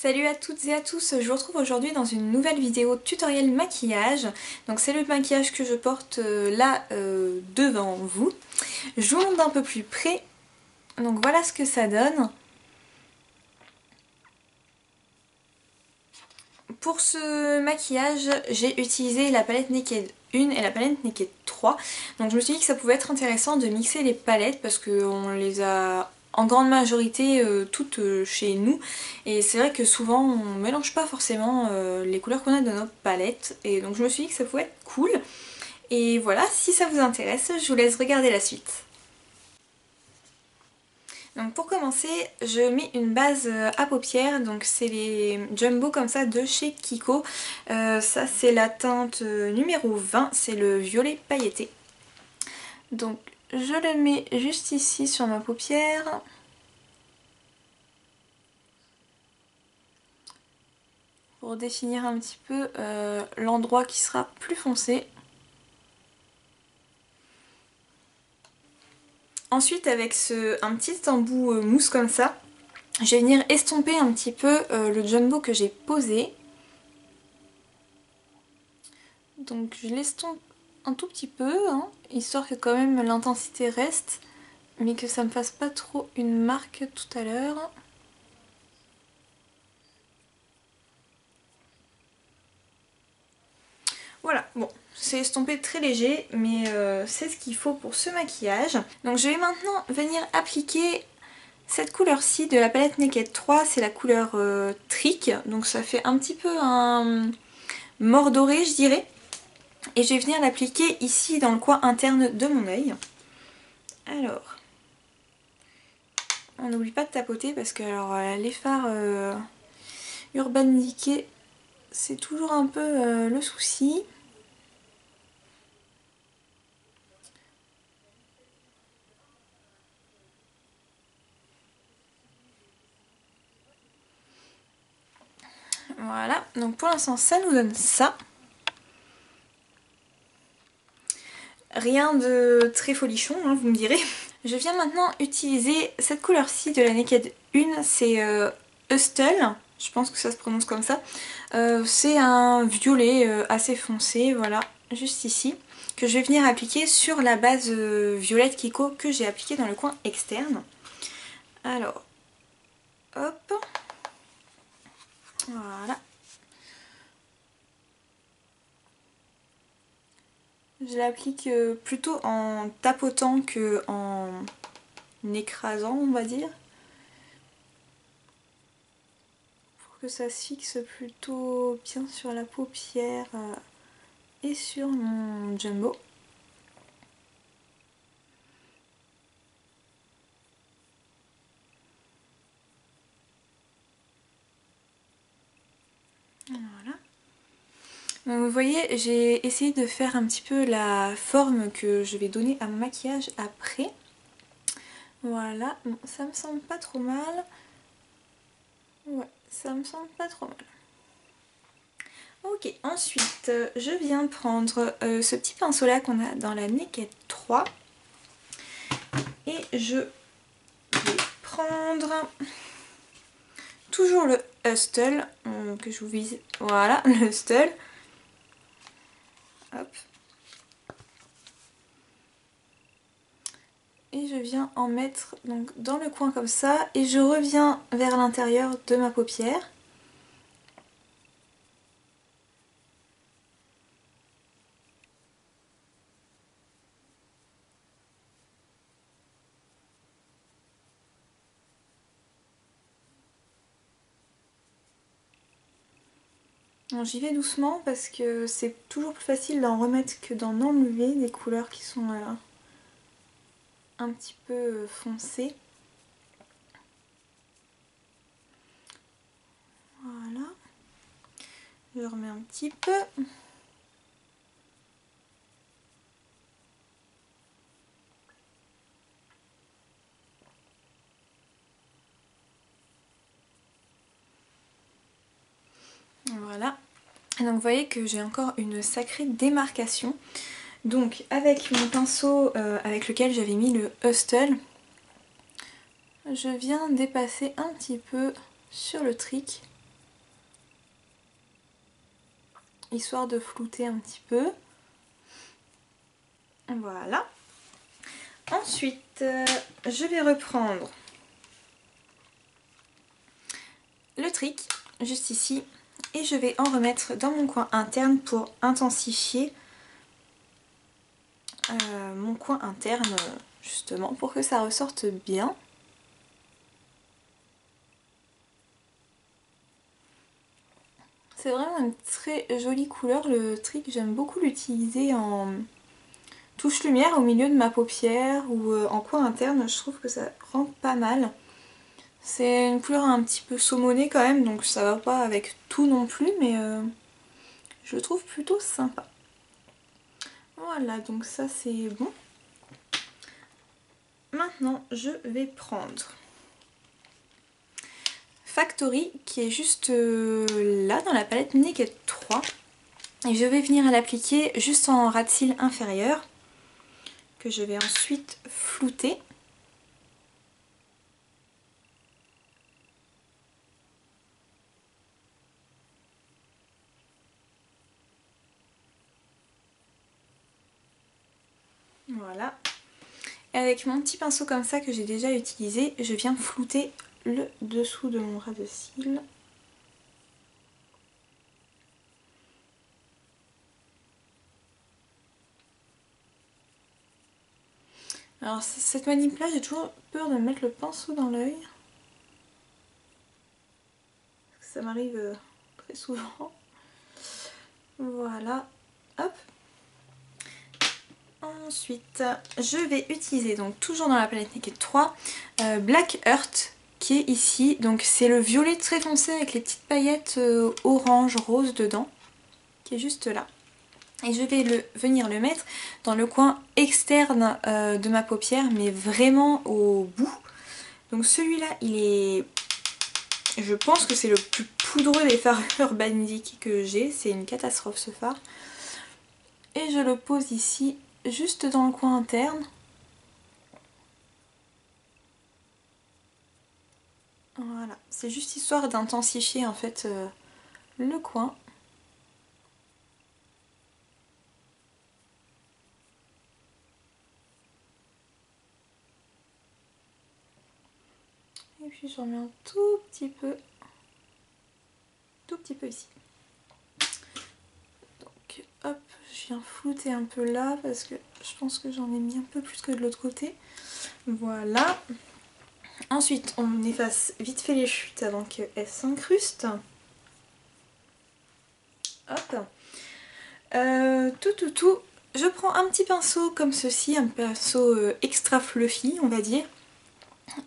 Salut à toutes et à tous, je vous retrouve aujourd'hui dans une nouvelle vidéo tutoriel maquillage. Donc c'est le maquillage que je porte là devant vous. Je vous montre d'un peu plus près. Donc voilà ce que ça donne. Pour ce maquillage, j'ai utilisé la palette Naked 1 et la palette Naked 3. Donc je me suis dit que ça pouvait être intéressant de mixer les palettes parce qu'on les a en grande majorité toutes chez nous. Et c'est vrai que souvent on mélange pas forcément les couleurs qu'on a dans notre palette. Et donc je me suis dit que ça pouvait être cool. Et voilà, si ça vous intéresse, je vous laisse regarder la suite. Donc pour commencer, je mets une base à paupières, donc c'est les Jumbo comme ça de chez Kiko. Ça c'est la teinte numéro 20, c'est le violet pailleté. Donc je le mets juste ici sur ma paupière. Pour définir un petit peu l'endroit qui sera plus foncé. Ensuite avec un petit embout mousse comme ça, je vais venir estomper un petit peu le Jumbo que j'ai posé. Donc je l'estompe un tout petit peu, hein, histoire que quand même l'intensité reste, mais que ça me fasse pas trop une marque tout à l'heure. Voilà, bon, c'est estompé très léger, mais c'est ce qu'il faut pour ce maquillage. Donc je vais maintenant venir appliquer cette couleur-ci de la palette Naked 3, c'est la couleur Trick, donc ça fait un petit peu un mort doré je dirais. Et je vais venir l'appliquer ici dans le coin interne de mon œil. Alors, on n'oublie pas de tapoter parce que alors, les fards Urban Decay, c'est toujours un peu le souci. Voilà, donc pour l'instant ça nous donne ça. Rien de très folichon, hein, vous me direz. Je viens maintenant utiliser cette couleur-ci de la Naked 1, c'est Hustle, je pense que ça se prononce comme ça. C'est un violet assez foncé, voilà, juste ici, que je vais venir appliquer sur la base violette Kiko que j'ai appliquée dans le coin externe. Alors, hop, voilà. Je l'applique plutôt en tapotant que en écrasant, on va dire. Pour que ça se fixe plutôt bien sur la paupière et sur mon Jumbo. Voilà. Donc vous voyez, j'ai essayé de faire un petit peu la forme que je vais donner à mon maquillage après. Voilà, bon, ça me semble pas trop mal. Ouais, ça me semble pas trop mal. Ok, ensuite, je viens prendre ce petit pinceau là qu'on a dans la Naked 3. Et je vais prendre toujours le Hustle que je vous vise. Voilà, le Hustle. Hop. Et je viens en mettre donc dans le coin comme ça et je reviens vers l'intérieur de ma paupière. J'y vais doucement parce que c'est toujours plus facile d'en remettre que d'en enlever des couleurs qui sont un petit peu foncées. Voilà. Je remets un petit peu. Voilà. Et donc vous voyez que j'ai encore une sacrée démarcation. Donc avec mon pinceau avec lequel j'avais mis le Hustle, je viens dépasser un petit peu sur le trick. histoire de flouter un petit peu. Voilà. Ensuite, je vais reprendre le trick juste ici et je vais en remettre dans mon coin interne pour intensifier mon coin interne justement pour que ça ressorte bien. C'est vraiment une très jolie couleur, le trick, j'aime beaucoup l'utiliser en touche lumière au milieu de ma paupière ou en coin interne, je trouve que ça rend pas mal. C'est une couleur un petit peu saumonée quand même, donc ça va pas avec tout non plus, mais je le trouve plutôt sympa. Voilà, donc ça c'est bon. Maintenant, je vais prendre Factory qui est juste là dans la palette Naked 3. Et je vais venir l'appliquer juste en ras de cils inférieur que je vais ensuite flouter. Voilà. Et avec mon petit pinceau comme ça que j'ai déjà utilisé, je viens flouter le dessous de mon ras de cils. Alors cette manip là, j'ai toujours peur de mettre le pinceau dans l'œil. Ça m'arrive très souvent. Voilà, hop. Ensuite, je vais utiliser, donc toujours dans la palette Naked 3, Black Earth qui est ici. Donc c'est le violet très foncé avec les petites paillettes orange, rose dedans, qui est juste là. Et je vais venir le mettre dans le coin externe de ma paupière, mais vraiment au bout. Donc celui-là, il est... Je pense que c'est le plus poudreux des fards Urban Decay que j'ai. C'est une catastrophe ce fard. Et je le pose ici, juste dans le coin interne. Voilà, c'est juste histoire d'intensifier en fait le coin. Et puis j'en mets un tout petit peu ici. Donc hop, je viens flouter un peu là parce que je pense que j'en ai mis un peu plus que de l'autre côté. Voilà. Ensuite, on efface vite fait les chutes avant qu'elles s'incrustent. Hop. Tout. Je prends un petit pinceau comme ceci, un pinceau extra fluffy, on va dire.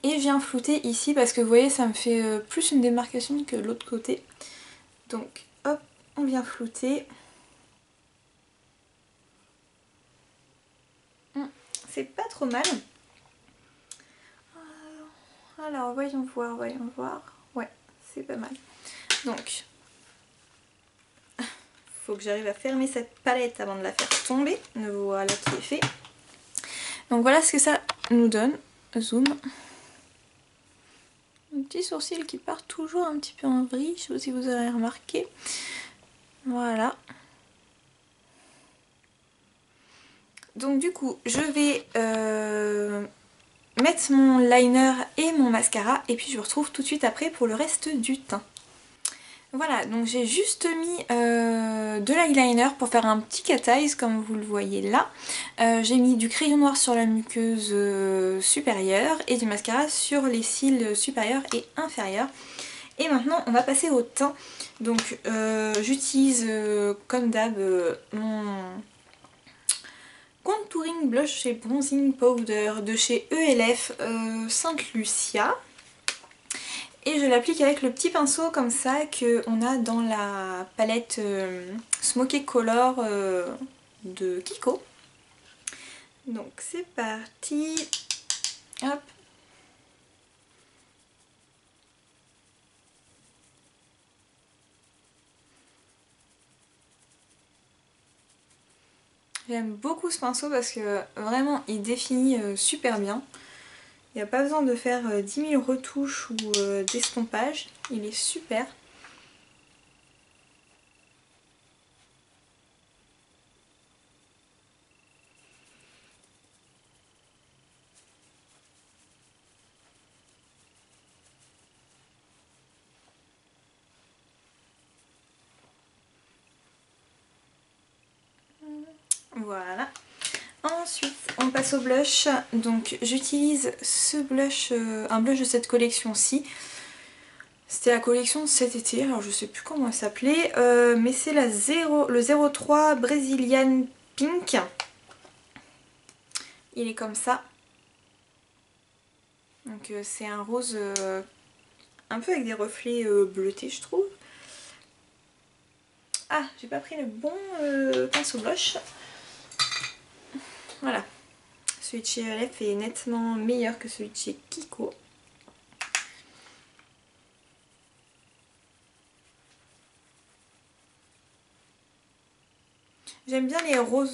Et je viens flouter ici parce que vous voyez, ça me fait plus une démarcation que l'autre côté. Donc hop, on vient flouter. C'est pas trop mal. Alors voyons voir. Ouais, c'est pas mal. Donc, faut que j'arrive à fermer cette palette avant de la faire tomber. Voilà qui est fait. Donc voilà ce que ça nous donne. Zoom. Un petit sourcil qui part toujours un petit peu en vrille, je sais pas si vous avez remarqué. Voilà. Donc du coup, je vais mettre mon liner et mon mascara et puis je vous retrouve tout de suite après pour le reste du teint. Voilà, donc j'ai juste mis de l'eyeliner pour faire un petit cat eyes comme vous le voyez là. J'ai mis du crayon noir sur la muqueuse supérieure et du mascara sur les cils supérieurs et inférieurs. Et maintenant on va passer au teint. Donc j'utilise comme d'hab mon contouring blush et bronzing powder de chez ELF Sainte Lucia. Et je l'applique avec le petit pinceau comme ça qu'on a dans la palette Smoky Color de Kiko. Donc c'est parti. Hop. J'aime beaucoup ce pinceau parce que vraiment il définit super bien. Il n'y a pas besoin de faire 10 000 retouches ou d'estompage. Il est super. Voilà. Ensuite, on passe au blush. Donc j'utilise ce blush, un blush de cette collection-ci. C'était la collection de cet été, alors je sais plus comment elle s'appelait, mais c'est le 03 Brazilian Pink. Il est comme ça. Donc c'est un rose un peu avec des reflets bleutés, je trouve. Ah, j'ai pas pris le bon pinceau blush. Voilà. Celui de chez LF est nettement meilleur que celui de chez Kiko. J'aime bien les roses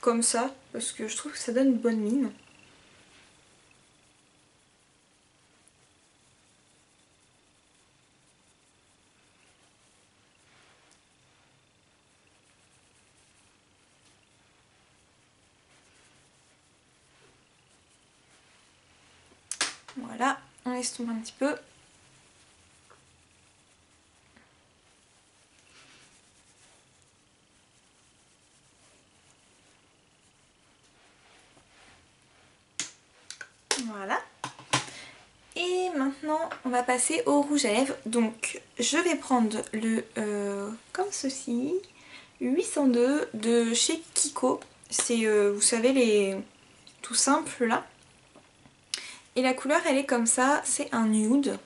comme ça parce que je trouve que ça donne une bonne mine. Voilà, on laisse tomber un petit peu. Voilà. Et maintenant, on va passer au rouge à lèvres. Donc, je vais prendre le, comme ceci, 802 de chez Kiko. C'est, vous savez, les tout simples là. Et la couleur, elle est comme ça, c'est un nude.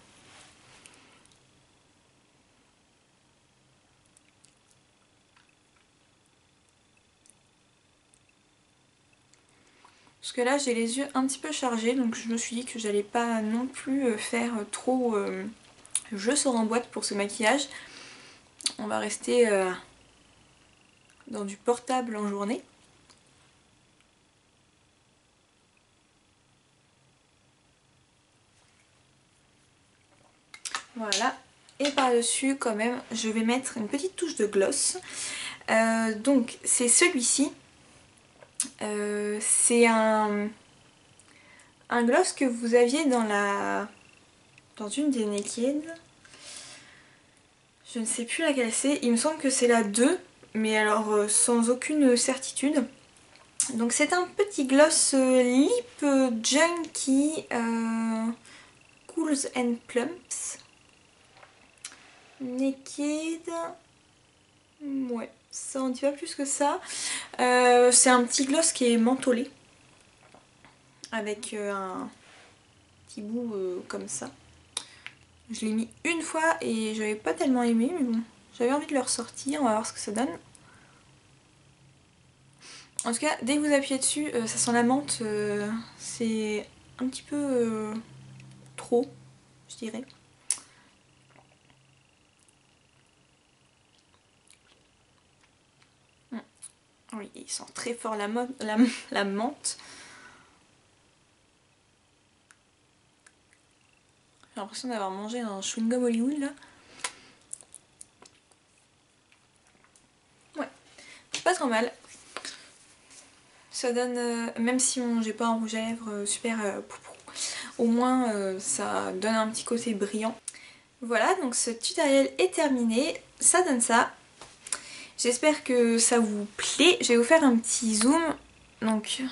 Parce que là, j'ai les yeux un petit peu chargés, donc je me suis dit que j'allais pas non plus faire trop je sors en boîte pour ce maquillage. On va rester dans du portable en journée. Voilà. Et par-dessus, quand même, je vais mettre une petite touche de gloss. Donc, c'est celui-ci. C'est un gloss que vous aviez dans une des Naked. Je ne sais plus laquelle c'est. Il me semble que c'est la 2, mais alors sans aucune certitude. Donc c'est un petit gloss Lip Junkie Cools and Plumps. Naked. Ouais, ça en dit pas plus que ça. C'est un petit gloss qui est mentholé. Avec un petit bout comme ça. Je l'ai mis une fois et j'avais pas tellement aimé, mais bon, j'avais envie de le ressortir, on va voir ce que ça donne. En tout cas, dès que vous appuyez dessus, ça sent la menthe, c'est un petit peu trop, je dirais. Oui, il sent très fort la menthe. J'ai l'impression d'avoir mangé un chewing-gum Hollywood là. Ouais, pas trop mal. Ça donne, même si j'ai pas un rouge à lèvres super poupou, au moins ça donne un petit côté brillant. Voilà, donc ce tutoriel est terminé, ça donne ça. J'espère que ça vous plaît. Je vais vous faire un petit zoom. Donc,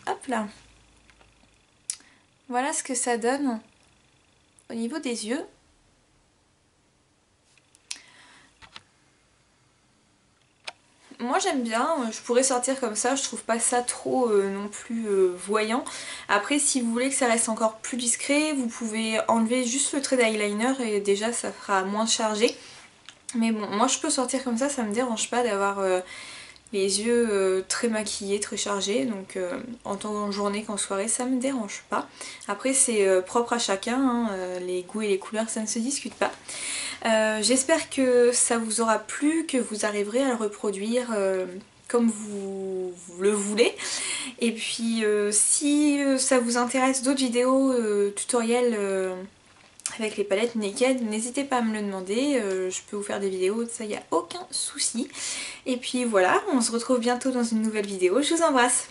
hop là. Voilà ce que ça donne au niveau des yeux. Moi j'aime bien, je pourrais sortir comme ça, je trouve pas ça trop non plus voyant. Après si vous voulez que ça reste encore plus discret, vous pouvez enlever juste le trait d'eyeliner et déjà ça fera moins chargé. Mais bon, moi je peux sortir comme ça me dérange pas d'avoir les yeux très maquillés, très chargés. Donc en tant qu'en journée qu'en soirée, ça me dérange pas. Après c'est propre à chacun, hein, les goûts et les couleurs ça ne se discute pas. J'espère que ça vous aura plu, que vous arriverez à le reproduire comme vous le voulez. Et puis si ça vous intéresse d'autres vidéos tutoriels avec les palettes Naked, n'hésitez pas à me le demander, je peux vous faire des vidéos, ça y a aucun souci. Et puis voilà, on se retrouve bientôt dans une nouvelle vidéo, je vous embrasse.